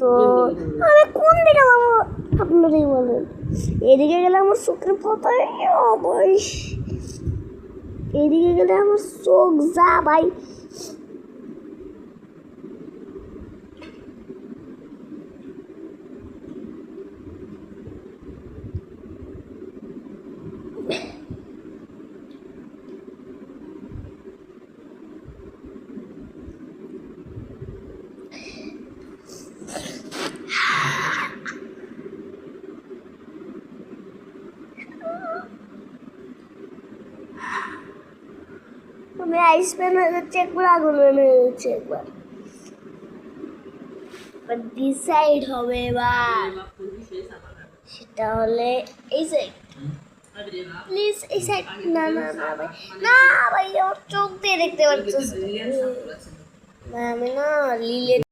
তো আমি কোন দিকে যাবো আপনারাই বলেন। এদিকে গেলে আমার চোখের পাতায় অবশ, এদিকে গেলে আমার চোখ যা ভাই। আমি আইস প্যান হয়ে যাচ্ছে একবার, আগুন হয়ে যাচ্ছে একবার। ডিসাইড হবে এবার, সেটা হলে এই সাইড। প্লিজ এই সাইড। না না না ভাই, না ভাই আমার চোখ দিয়ে দেখতে পাচ্ছি না। আমি না লিলে